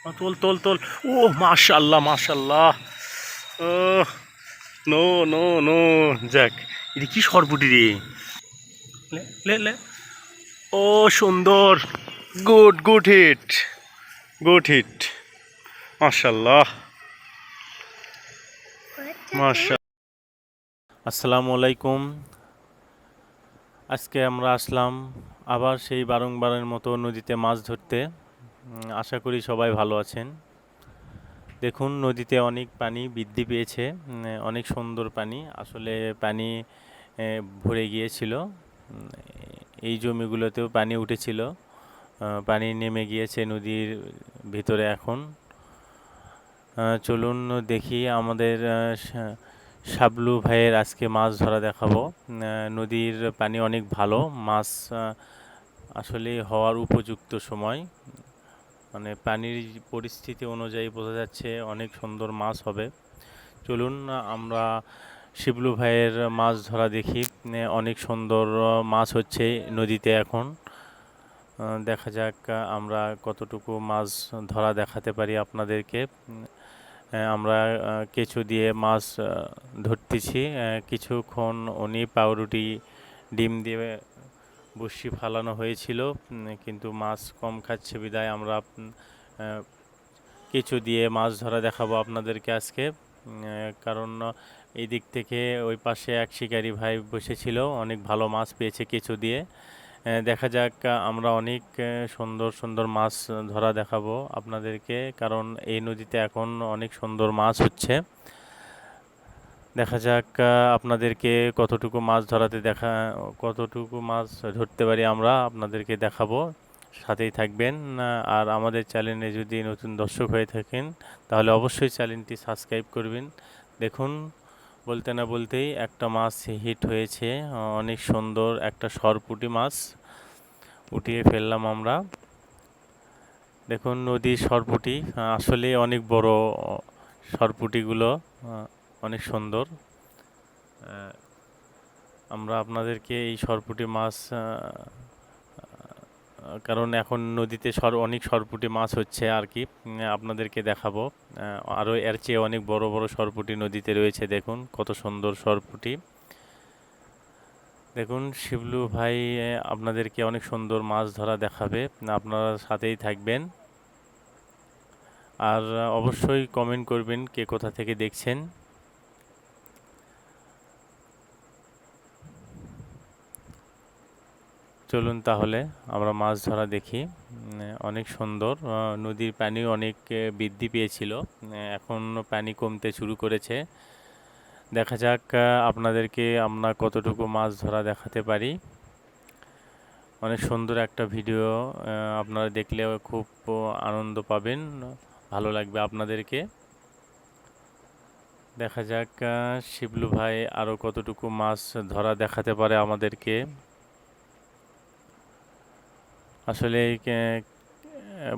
তোল তোল তোল। ও মাশাল্লাহ মাশাল্লাহ। ও নো নো নো। যাক, এটা কি সরপুটি রে। লে লে লে। ও সুন্দর। Good good hit, good hit. মাশাল্লাহ মাশা। আসসালামু আলাইকুম। আজকে আমরা আসলাম আবার সেই বারংবারের মতো নদীতে মাছ ধরতে। আশা করি সবাই ভালো আছেন। দেখুন, নদীতে অনেক পানি বৃদ্ধি পেয়েছে। অনেক সুন্দর পানি। আসলে পানি ভরে গিয়েছিল। এই জমিগুলোতেও পানি উঠেছিল। পানি নেমে গিয়েছে নদীর ভিতরে এখন। চলুন দেখি আমাদের শাবলু ভাইয়ের আজকে মাছ ধরা দেখাবো। নদীর পানি অনেক ভালো, মাছ আসলে হওয়ার উপযুক্ত সময়। মানে পানির পরিস্থিতি অনুযায়ী বোঝা যাচ্ছে অনেক সুন্দর মাছ হবে। চলুন আমরা শিবলু ভাইয়ের মাছ ধরা দেখি। অনেক সুন্দর মাছ হচ্ছে নদীতে এখন। দেখা যাক আমরা কতটুকু মাছ ধরা দেখাতে পারি আপনাদেরকে। আমরা কেঁচো দিয়ে মাছ ধরতেছি। কিছুক্ষণ উনি পাউরুটি ডিম দিয়ে বড়শি ফালানো হয়েছিল, কিন্তু মাছ কম খাচ্ছে বিদায় আমরা কেঁচো দিয়ে মাছ ধরা দেখাবো আপনাদেরকে আজকে। কারণ এই দিক থেকে ওই পাশে এক শিকারি ভাই বসেছিল, অনেক ভালো মাছ পেয়েছে কেঁচো দিয়ে। দেখা যাক, আমরা অনেক সুন্দর সুন্দর মাছ ধরা দেখাবো আপনাদেরকে, কারণ এই নদীতে এখন অনেক সুন্দর মাছ হচ্ছে। দেখা যাক আপনাদেরকে কতটুকু মাছ কতটুকু মাছ ধরতে পারি আমরা আপনাদেরকে দেখাবো। সাথেই থাকবেন। আর আমাদের চ্যানেলে যদি নতুন দর্শক হয়ে থাকেন তাহলে অবশ্যই চ্যানেলটি সাবস্ক্রাইব করবেন। দেখুন, বলতে না বলতেই একটা মাছ হিট হয়েছে। অনেক সুন্দর একটা সরপুঁটি মাছ উঠিয়ে ফেললাম আমরা। দেখুন, নদীর সরপুঁটি আসলে অনেক বড়। সরপুঁটিগুলো অনেক সুন্দর। আমরা আপনাদেরকে এই সরপুঁটি মাছ, কারণ এখন নদীতে অনেক সরপুঁটি মাছ হচ্ছে আর কি, আপনাদেরকে দেখাবো। আরও এর চেয়ে অনেক বড় বড় সরপুঁটি নদীতে রয়েছে। দেখুন কত সুন্দর সরপুঁটি। দেখুন, শিবলু ভাই আপনাদেরকে অনেক সুন্দর মাছ ধরা দেখাবে, আপনারা সাথেই থাকবেন। আর অবশ্যই কমেন্ট করবেন কে কোথা থেকে দেখছেন। চলুন তাহলে আমরা মাছ ধরা দেখি। অনেক সুন্দর। নদীর পানি অনেক বৃদ্ধি পেয়েছিল, এখন পানি কমতে শুরু করেছে। দেখা যাক আপনাদেরকে আমরা কতটুকু মাছ ধরা দেখাতে পারি। অনেক সুন্দর একটা ভিডিও, আপনারা দেখলে খুব আনন্দ পাবেন, ভালো লাগবে আপনাদেরকে। দেখা যাক শিবলু ভাই আরও কতটুকু মাছ ধরা দেখাতে পারে আমাদেরকে। আসলে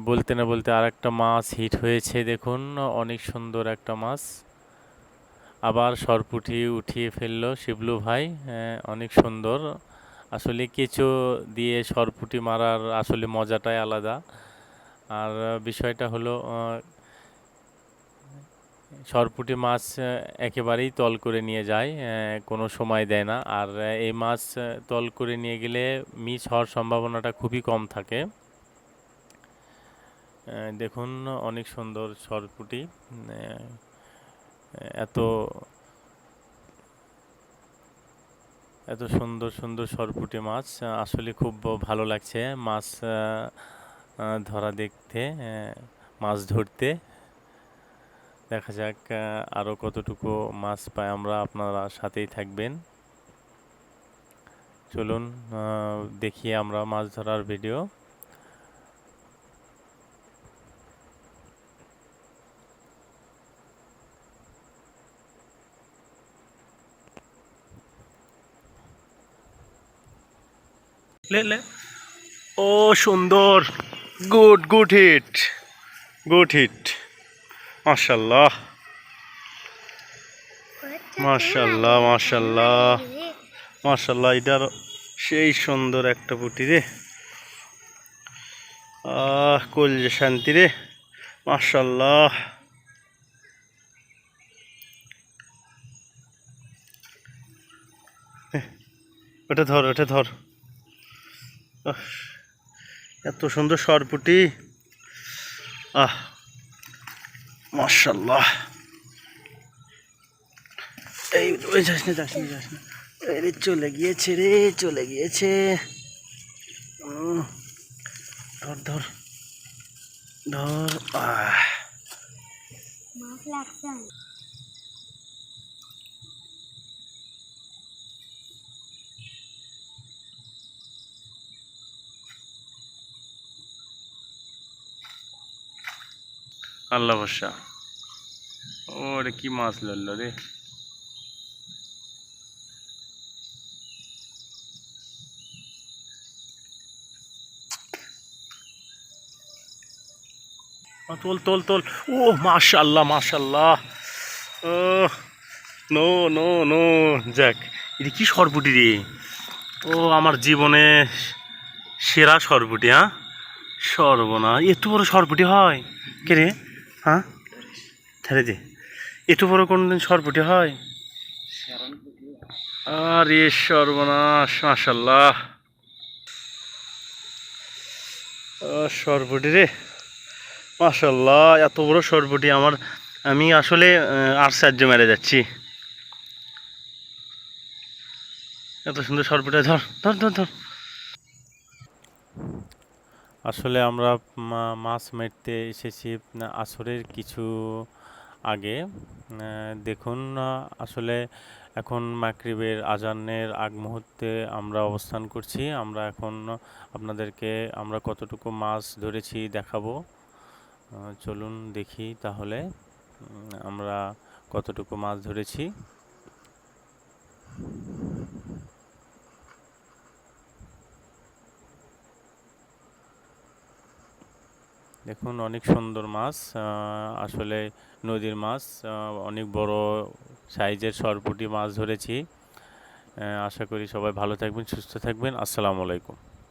বলতে না বলতে আর একটা মাছ হিট হয়েছে। দেখুন, অনেক সুন্দর একটা মাছ। আবার সরপুঁটি উঠিয়ে ফেললো শিবলু ভাই। অনেক সুন্দর। আসলে কেঁচো দিয়ে সরপুঁটি মারার আসলে মজাটাই আলাদা। আর বিষয়টা হলো সরপুঁটি মাছ একেবারেই তল করে নিয়ে যায়, কোনো সময় দেয় না। আর এই মাছ তল করে নিয়ে গেলে মিস হওয়ার সম্ভাবনাটা খুবই কম থাকে। দেখুন, অনেক সুন্দর সরপুঁটি। এত এত সুন্দর সুন্দর সরপুঁটি মাছ, আসলে খুব ভালো লাগছে মাছ ধরা দেখতে, মাছ ধরতে। দেখা যাক আরও কতটুকু মাছ পাই আমরা, আপনারা সাথেই থাকবেন। চলুন দেখি আমরা মাছ ধরার ভিডিও। লে লে। ও সুন্দর। Good good hit, good hit. মাশাল্লাহ মাশাল্লাহ মাশাল্লাহ মাশাল্লাহ। এটার সেই সুন্দর একটা পুঁটি রে। কলজে শান্তি রে। মাশাআল্লাহ। ওটা ধর, ওটা ধর। আহ, এত সুন্দর সরপুটি। আহ, মাশাআল্লাহ। এই ওই যাস না, যাস না, যাস না। রে চলে গিয়েছে, রে চলে গিয়েছে। ধর ধর ধর। আল্লাহ ভরসা। ওরে কি মাছ লড়লো রে। তোল তোল তোল। ও মাশাআল্লাহ, মাশাআল্লাহ। ও নো নো নো। যাক, এটা কি সরপুটি রে। ও আমার জীবনে সেরা সরপুটি। হ্যাঁ, সর্বনা, এত বড় সরপুটি হয় কে রে? হ্যাঁ, ছেড়ে দে। এত বড় কোনদিন সরপুটি হয়? আরে সর্বনাশ, মাশাআল্লাহ। সরপুটি রে, মাশাআল্লাহ। এত বড় সরপুটি আমার, আমি আসলে আশ্চর্য মেরে যাচ্ছি। এত সুন্দর সরপুটি। ধর ধর ধর ধর। আসলে আমরা মাছ মারতে এসেছি আসরের কিছু আগে। দেখুন, আসলে এখন মাগরিবের আজানের আগ মুহূর্তে আমরা অবস্থান করছি। আমরা এখন আপনাদেরকে আমরা কতটুকু মাছ ধরেছি দেখাবো। চলুন দেখি তাহলে আমরা কতটুকু মাছ ধরেছি। দেখুন, অনেক সুন্দর মাছ, আসলে নদীর মাছ। অনেক বড় সাইজের সরপুঁটি মাছ ধরেছি। আশা করি সবাই ভালো থাকবেন, সুস্থ থাকবেন। আসসালামু আলাইকুম।